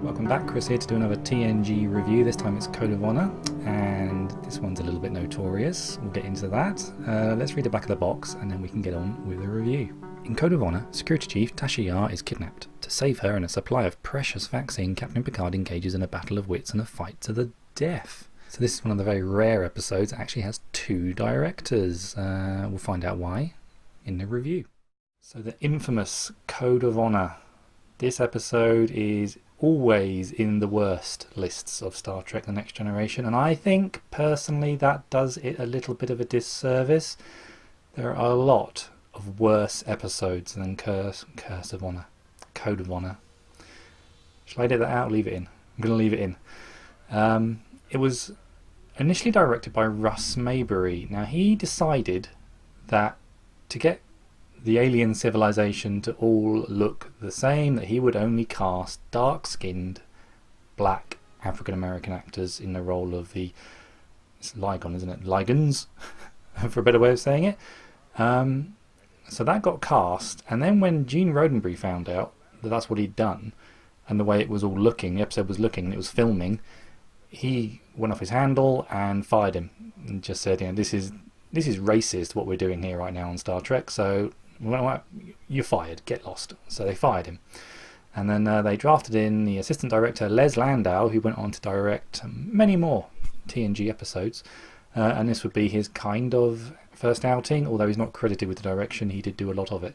Welcome back, Chris here to do another TNG review. This time it's Code of Honor, and this one's a little bit notorious. We'll get into that. Let's read the back of the box and then we can get on with the review. In Code of Honor, Security Chief Tasha Yar is kidnapped. To save her and a supply of precious vaccine, Captain Picard engages in a battle of wits and a fight to the death. So this is one of the very rare episodes that actually has two directors. We'll find out why in the review. So the infamous Code of Honor. This episode is always in the worst lists of Star Trek The Next Generation, and I think personally that does it a little bit of a disservice. There are a lot of worse episodes than Curse of Honor, Code of Honor. Shall I edit that out or leave it in? I'm going to leave it in. It was initially directed by Russ Maybury. Now he decided that to get the alien civilization to all look the same, that he would only cast dark-skinned black African-American actors in the role of the, it's Ligon, isn't it? Ligons, for a better way of saying it. So that got cast, and then when Gene Roddenberry found out that that's what he'd done, and the way it was all looking, the episode was looking, and it was filming, he went off his handle and fired him, and just said, you know, this is racist what we're doing here right now on Star Trek, so you're fired, get lost. So they fired him, and then they drafted in the assistant director Les Landau, who went on to direct many more TNG episodes, and this would be his kind of first outing, although he's not credited with the direction. He did do a lot of it.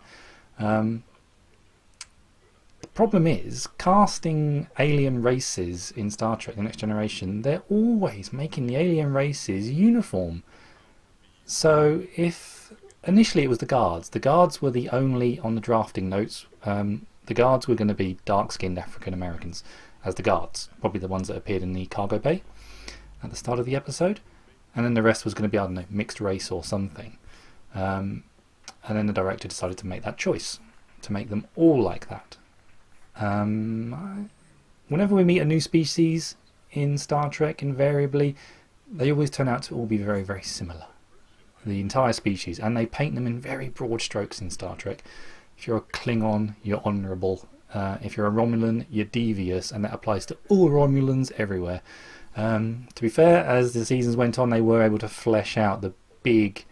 The problem is casting alien races in Star Trek The Next Generation. They're always making the alien races uniform. So if initially it was the guards were the only, on the drafting notes, the guards were going to be dark-skinned African Americans as the guards, probably the ones that appeared in the cargo bay at the start of the episode, and then the rest was going to be, I don't know, mixed race or something, and then the director decided to make that choice, to make them all like that. Whenever we meet a new species in Star Trek, invariably they always turn out to all be very, very similar, the entire species, and they paint them in very broad strokes in Star Trek. If you're a Klingon, you're honourable. If you're a Romulan, you're devious, and that applies to all Romulans everywhere. To be fair, as the seasons went on, they were able to flesh out the big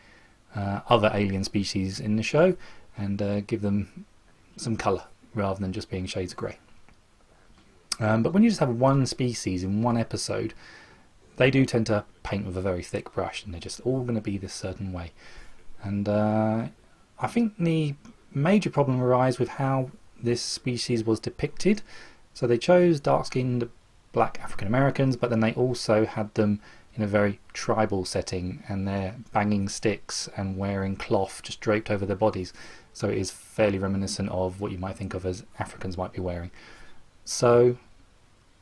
other alien species in the show and give them some colour rather than just being shades of grey. But when you just have one species in one episode, they do tend to paint with a very thick brush, and they're just all going to be this certain way. And I think the major problem arises with how this species was depicted. So they chose dark-skinned black African Americans, but then they also had them in a very tribal setting, and they're banging sticks and wearing cloth just draped over their bodies. So it is fairly reminiscent of what you might think of as Africans might be wearing. So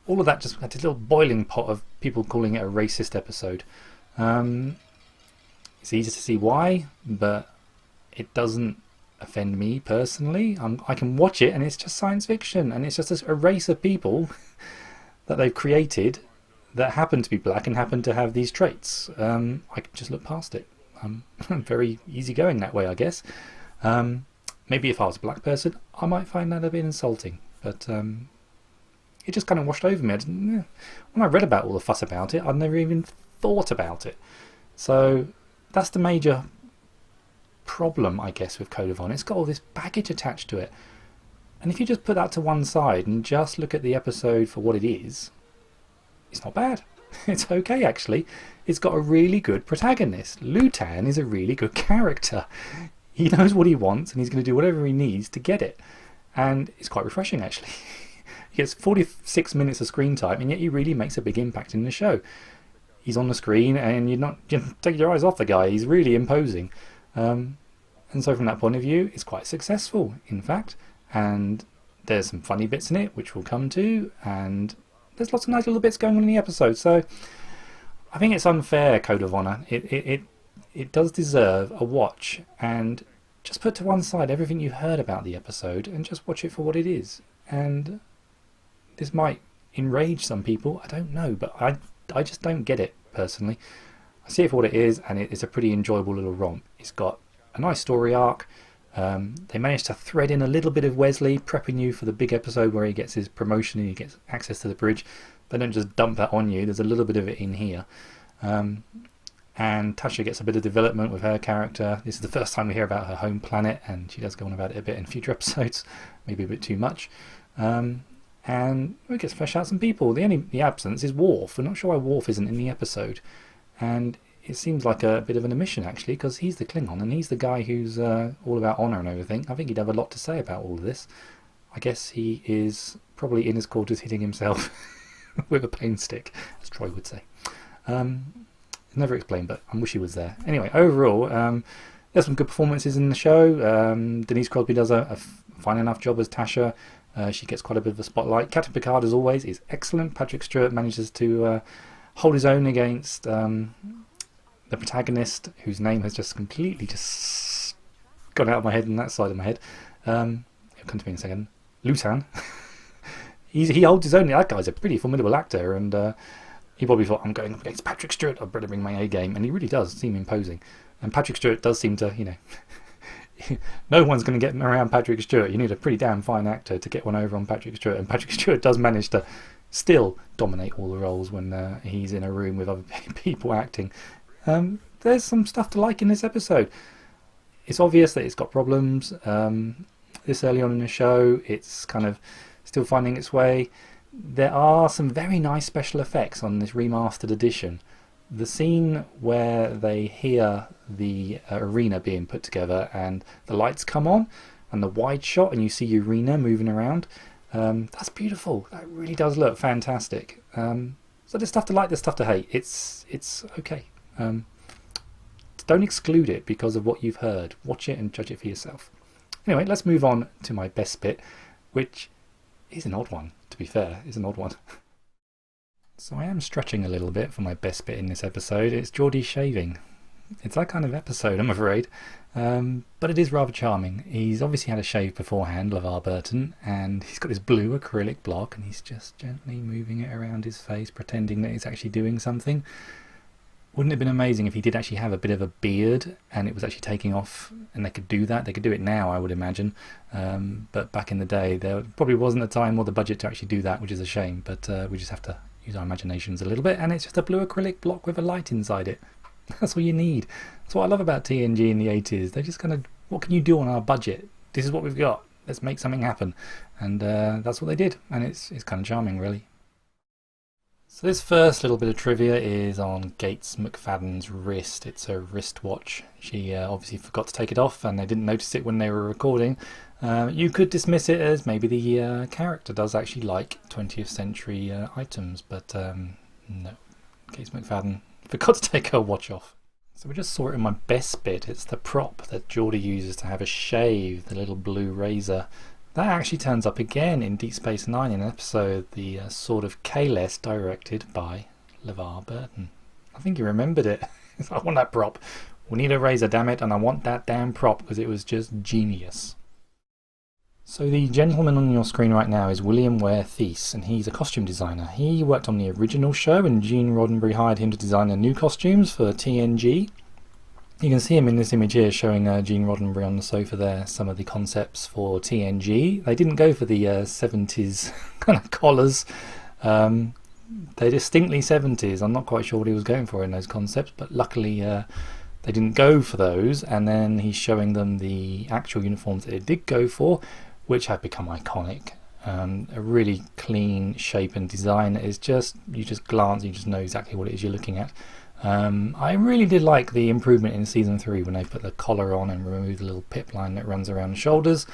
all of that just had this little boiling pot of people calling it a racist episode. It's easy to see why, but it doesn't offend me personally. I can watch it and it's just science fiction, and it's just a race of people that they've created that happen to be black and happen to have these traits. I can just look past it. I'm very easygoing that way, I guess. Maybe if I was a black person, I might find that a bit insulting, but it just kind of washed over me. When I read about all the fuss about it, I'd never even thought about it. So that's the major problem, I guess, with Code of Honor. It's got all this baggage attached to it. And if you just put that to one side and just look at the episode for what it is, it's not bad. It's okay, actually. It's got a really good protagonist. Lutan is a really good character. He knows what he wants, and he's going to do whatever he needs to get it. And it's quite refreshing, actually. He gets 46 minutes of screen time, and yet he really makes a big impact in the show. He's on the screen, and you take your eyes off the guy. He's really imposing. And so from that point of view, it's quite successful, in fact. And there's some funny bits in it, which we'll come to, and there's lots of nice little bits going on in the episode. So I think it's unfair, Code of Honor. It does deserve a watch, and just put to one side everything you've heard about the episode and just watch it for what it is. And this might enrage some people, I don't know, but I just don't get it personally. I see it for what it is, and it's a pretty enjoyable little romp. It's got a nice story arc. They managed to thread in a little bit of Wesley, prepping you for the big episode where he gets his promotion and he gets access to the bridge. They don't just dump that on you. There's a little bit of it in here. And Tasha gets a bit of development with her character. This is the first time we hear about her home planet, and she does go on about it a bit in future episodes, maybe a bit too much. And we get to flesh out some people. The absence is Worf. We're not sure why Worf isn't in the episode. And it seems like a bit of an omission, actually, because he's the Klingon, and he's the guy who's all about honour and everything. I think he'd have a lot to say about all of this. I guess he is probably in his quarters hitting himself with a pain stick, as Troy would say. Never explained, but I wish he was there. Anyway, overall, there's some good performances in the show. Denise Crosby does a fine enough job as Tasha. She gets quite a bit of a spotlight. Captain Picard, as always, is excellent. Patrick Stewart manages to hold his own against the protagonist, whose name has just completely gone out of my head and that side of my head. It'll come to me in a second. Lutan. He holds his own. That guy's a pretty formidable actor, and he probably thought, I'm going up against Patrick Stewart, I'd better bring my A game. And he really does seem imposing. And Patrick Stewart does seem to, no one's going to get around Patrick Stewart. You need a pretty damn fine actor to get one over on Patrick Stewart. And Patrick Stewart does manage to still dominate all the roles when he's in a room with other people acting. There's some stuff to like in this episode. It's obvious that it's got problems. This early on in the show, it's kind of still finding its way. There are some very nice special effects on this remastered edition. The scene where they hear the arena being put together and the lights come on and the wide shot and you see Urena moving around, that's beautiful. That really does look fantastic. So there's stuff to like, there's stuff to hate. It's okay. Don't exclude it because of what you've heard. Watch it and judge it for yourself. Anyway, let's move on to my best bit, which is an odd one, to be fair. It's an odd one. So I am stretching a little bit for my best bit in this episode. It's Geordie shaving. It's that kind of episode, I'm afraid. But it is rather charming. He's obviously had a shave beforehand, LeVar Burton, and he's got this blue acrylic block and he's just gently moving it around his face, pretending that he's actually doing something. Wouldn't it have been amazing if he did actually have a bit of a beard and it was actually taking off, and they could do that? They could do it now, I would imagine. But back in the day, there probably wasn't the time or the budget to actually do that, which is a shame. But we just have to use our imaginations a little bit, and it's just a blue acrylic block with a light inside it. That's all you need. That's what I love about TNG in the 80s. They're just kind of, what can you do on our budget? This is what we've got. Let's make something happen. And that's what they did, and it's kind of charming, really. So this first little bit of trivia is on Gates McFadden's wrist. It's a wristwatch. She obviously forgot to take it off and they didn't notice it when they were recording. You could dismiss it as maybe the character does actually like 20th century items, but no. Gates McFadden forgot to take her watch off. So we just saw it in my best bit. It's the prop that Geordie uses to have a shave, the little blue razor. That actually turns up again in Deep Space Nine in an episode, the Sword of Kahless, directed by LeVar Burton. I think you remembered it. I want that prop. We need a razor, damn it, and I want that damn prop because it was just genius. So the gentleman on your screen right now is William Ware Thies, and he's a costume designer. He worked on the original show, and Gene Roddenberry hired him to design the new costumes for TNG. You can see him in this image here showing Gene Roddenberry on the sofa there, some of the concepts for TNG. They didn't go for the 70s kind of collars. They're distinctly 70s. I'm not quite sure what he was going for in those concepts, but luckily they didn't go for those. And then he's showing them the actual uniforms that they did go for, which have become iconic. A really clean shape and design is just, you just glance, you just know exactly what it is you're looking at. I really did like the improvement in season 3 when they put the collar on and removed the little pip line that runs around the shoulders.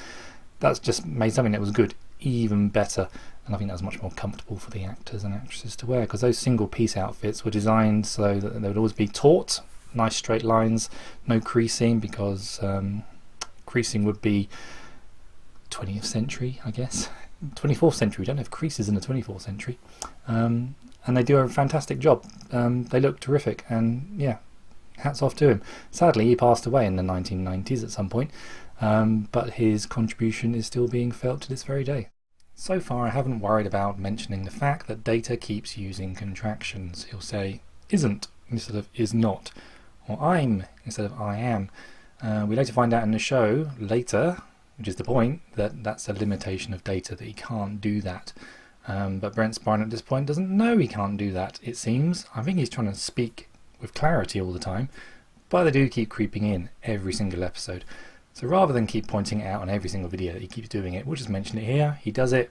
That's just made something that was good even better, and I think that was much more comfortable for the actors and actresses to wear, because those single piece outfits were designed so that they would always be taut, nice straight lines, no creasing, because creasing would be 20th century, I guess. 24th century, we don't have creases in the 24th century. And they do a fantastic job. They look terrific, and yeah, hats off to him. Sadly, he passed away in the 1990s at some point, but his contribution is still being felt to this very day. So far, I haven't worried about mentioning the fact that Data keeps using contractions. He'll say, isn't, instead of is not, or I'm instead of I am. We later find out in the show, later, which is the point, that that's a limitation of data, that he can't do that. But Brent Spine at this point doesn't know he can't do that, it seems. I think he's trying to speak with clarity all the time, but they do keep creeping in every single episode. So rather than keep pointing it out on every single video that he keeps doing it, we'll just mention it here. He does it,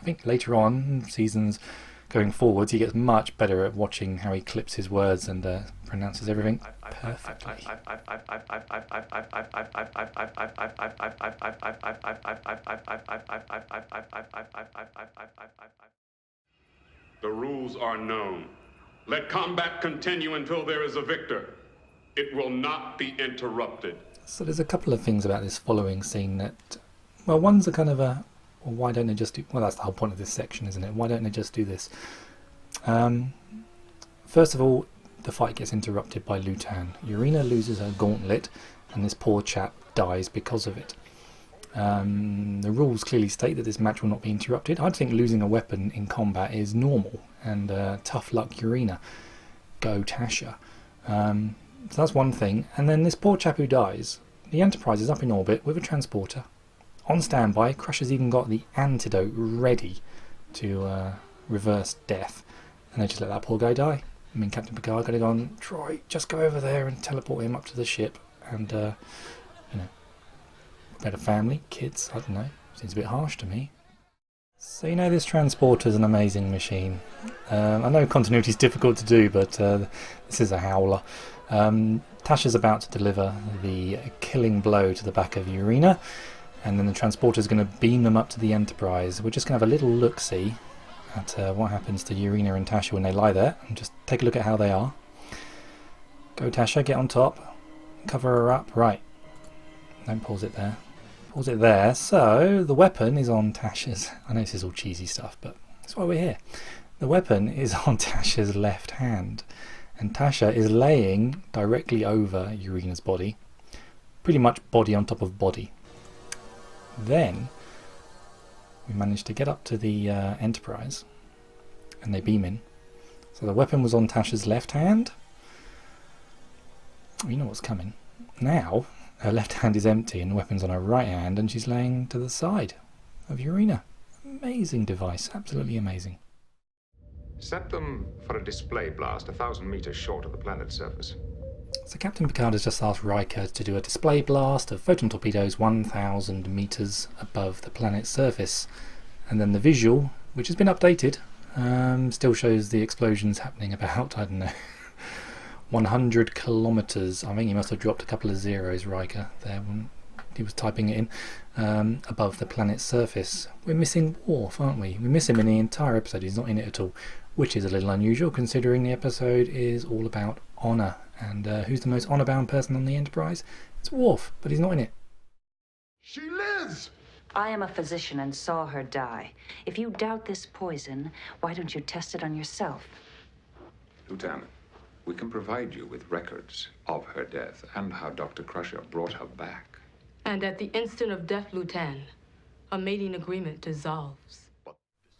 I think later on, seasons going forwards, he gets much better at watching how he clips his words and pronounces everything perfectly. The rules are known. Let combat continue until there is a victor. It will not be interrupted. So there's a couple of things about this following scene that, well, one's a kind of a, well, why don't they just do, well, that's the whole point of this section, isn't it? Why don't they just do this? First of all, the fight gets interrupted by Lutan. Urena loses her gauntlet and this poor chap dies because of it. The rules clearly state that this match will not be interrupted. I'd think losing a weapon in combat is normal, and tough luck Urena. Go Tasha. So that's one thing. And then this poor chap who dies, the Enterprise is up in orbit with a transporter. On standby, Crusher's even got the antidote ready to reverse death. And they just let that poor guy die. I mean, Captain Picard could have gone, Troy, just go over there and teleport him up to the ship. And, you know, better family, kids, I don't know. Seems a bit harsh to me. So, you know, this transporter's an amazing machine. I know continuity is difficult to do, but this is a howler. Tasha's about to deliver the killing blow to the back of Urena, and then the transporter's going to beam them up to the Enterprise. We're just going to have a little look-see at what happens to Urena and Tasha when they lie there, and just take a look at how they are. Go Tasha, get on top, cover her up, right. Don't pause it there. Pause it there. So, the weapon is on Tasha's, I know this is all cheesy stuff, but that's why we're here. The weapon is on Tasha's left hand, and Tasha is laying directly over Urena's body, pretty much body on top of body. Then we managed to get up to the Enterprise, and they beam in. So the weapon was on Tasha's left hand. You know what's coming. Now her left hand is empty and the weapon's on her right hand, and she's laying to the side of Urena. Amazing device, absolutely amazing. Set them for a display blast 1,000 meters short of the planet's surface. So Captain Picard has just asked Rikers to do a display blast of photon torpedoes 1,000 meters above the planet's surface. And then the visual, which has been updated, still shows the explosions happening about, I don't know, 100 kilometers. I think he must have dropped a couple of zeros, Riker, there when he was typing it in, above the planet's surface. We're missing Worf, aren't we? We miss him in the entire episode. He's not in it at all, which is a little unusual considering the episode is all about honour. And who's the most honour-bound person on the Enterprise? It's Worf, but he's not in it. She lives! I am a physician and saw her die. If you doubt this poison, why don't you test it on yourself? Lieutenant, we can provide you with records of her death and how Dr. Crusher brought her back. And at the instant of death, Lieutenant, a mating agreement dissolves.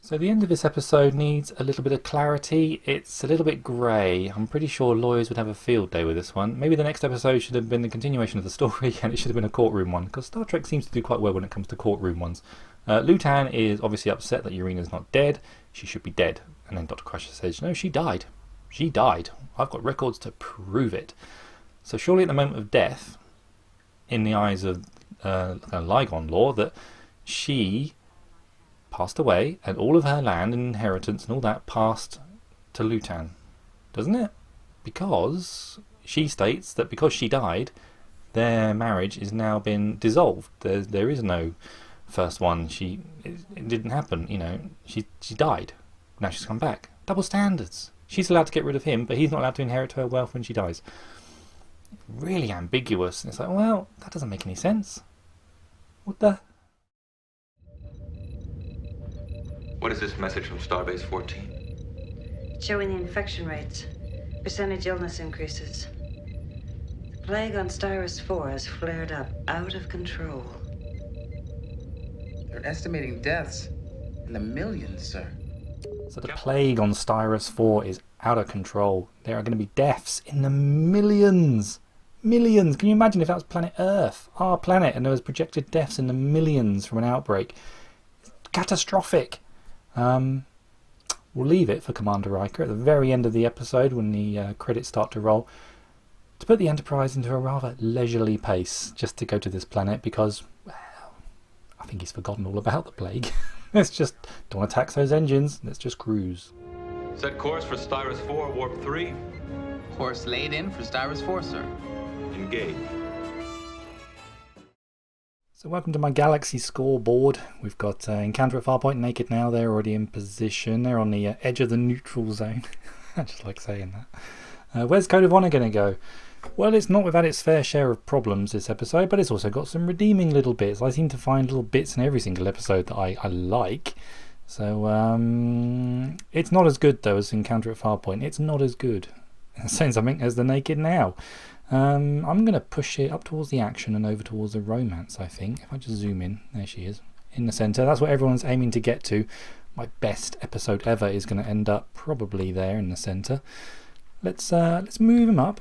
So the end of this episode needs a little bit of clarity. It's a little bit grey. I'm pretty sure lawyers would have a field day with this one. Maybe the next episode should have been the continuation of the story and it should have been a courtroom one, because Star Trek seems to do quite well when it comes to courtroom ones. Lutan is obviously upset that Urena's not dead. She should be dead. And then Dr. Crusher says, no, she died. She died. I've got records to prove it. So surely at the moment of death, in the eyes of Ligon law, that she passed away and all of her land and inheritance and all that passed to Lutan, doesn't it? Because she states that because she died, their marriage is now been dissolved. There is no first one. It didn't happen, you know. She died. Now she's come back. Double standards. She's allowed to get rid of him, but he's not allowed to inherit her wealth when she dies. Really ambiguous. And it's like, well, that doesn't make any sense. What the? What is this message from Starbase 14? Showing the infection rates. Percentage illness increases. The plague on Styrus 4 has flared up, out of control. They're estimating deaths in the millions, sir. So the plague on Styrus 4 is out of control. There are going to be deaths in the millions. Millions. Can you imagine if that was planet Earth, our planet, and there was projected deaths in the millions from an outbreak? It's catastrophic. We'll leave it for Commander Riker at the very end of the episode when the credits start to roll to put the Enterprise into a rather leisurely pace just to go to this planet because, well, I think he's forgotten all about the plague. Let's just don't attack those engines. Let's just cruise. Set course for Styrus 4, Warp 3. Course laid in for Styrus 4, sir. Engage. So welcome to my Galaxy scoreboard. We've got Encounter at Farpoint naked now. They're already in position. They're on the edge of the neutral zone. I just like saying that. Where's Code of Honor going to go? Well, it's not without its fair share of problems this episode, but it's also got some redeeming little bits. I seem to find little bits in every single episode that I like. So it's not as good though as Encounter at Farpoint. It's not as good. Saying something as the Naked Now. I'm going to push it up towards the action and over towards the romance, I think. If I just zoom in, there she is, in the centre. That's what everyone's aiming to get to. My best episode ever is going to end up probably there in the centre. Let's move him up.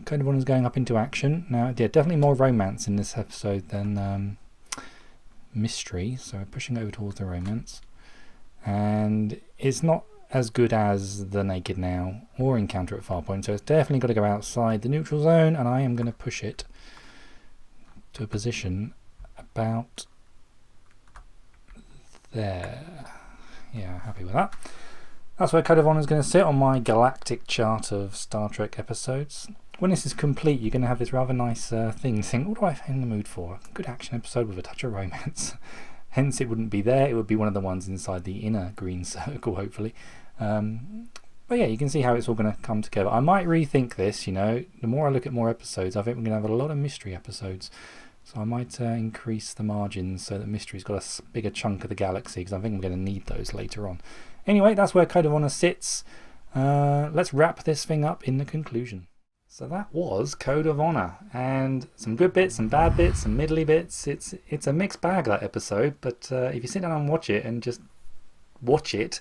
Code of Honor's going up into action. Now, yeah, definitely more romance in this episode than mystery. So we're pushing over towards the romance. And it's not as good as the Naked Now or Encounter at Farpoint, so it's definitely got to go outside the neutral zone, and I am going to push it to a position about there. Yeah, happy with that. That's where Code of Honor is going to sit on my galactic chart of Star Trek episodes. When this is complete, you're going to have this rather nice thing. Think, what do I in the mood for? A good action episode with a touch of romance. Hence, it wouldn't be there. It would be one of the ones inside the inner green circle, hopefully. But yeah, you can see how it's all going to come together. I might rethink this, you know. The more I look at more episodes, I think we're going to have a lot of mystery episodes. So I might increase the margins so that mystery's got a bigger chunk of the galaxy, because I think I'm going to need those later on. Anyway, that's where Code of Honor sits. Let's wrap this thing up in the conclusion. So that was Code of Honor, and some good bits, some bad bits, some middly bits. It's a mixed bag, that episode, but if you sit down and watch it and just watch it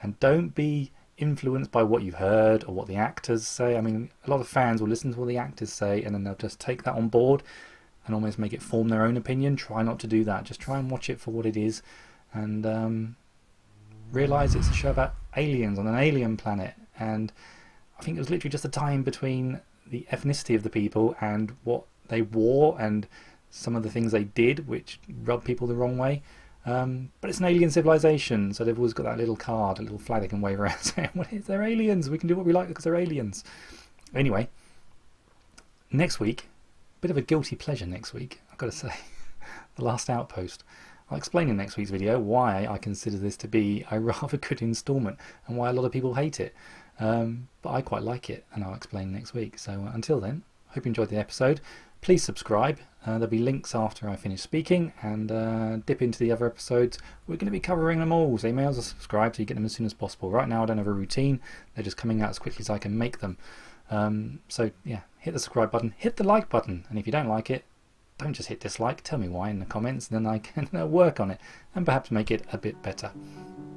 and don't be influenced by what you've heard or what the actors say. I mean, a lot of fans will listen to what the actors say and then they'll just take that on board and almost make it form their own opinion. Try not to do that. Just try and watch it for what it is and realise it's a show about aliens on an alien planet, and I think it was literally just a time between the ethnicity of the people and what they wore and some of the things they did which rubbed people the wrong way. But it's an alien civilization, so they've always got that little card, a little flag they can wave around saying, well, they're aliens, we can do what we like because they're aliens. Anyway, next week, bit of a guilty pleasure next week, I've got to say. The Last Outpost. I'll explain in next week's video why I consider this to be a rather good instalment and why a lot of people hate it. But I quite like it, and I'll explain next week. So until then, hope you enjoyed the episode. Please subscribe. There'll be links after I finish speaking, and dip into the other episodes. We're going to be covering them all, so you may as well subscribe so you get them as soon as possible. Right now I don't have a routine. They're just coming out as quickly as I can make them. So yeah, hit the subscribe button, hit the like button, and if you don't like it, don't just hit dislike. Tell me why in the comments, and then I can work on it and perhaps make it a bit better.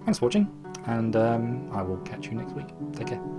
Thanks for watching, and I will catch you next week. Take care.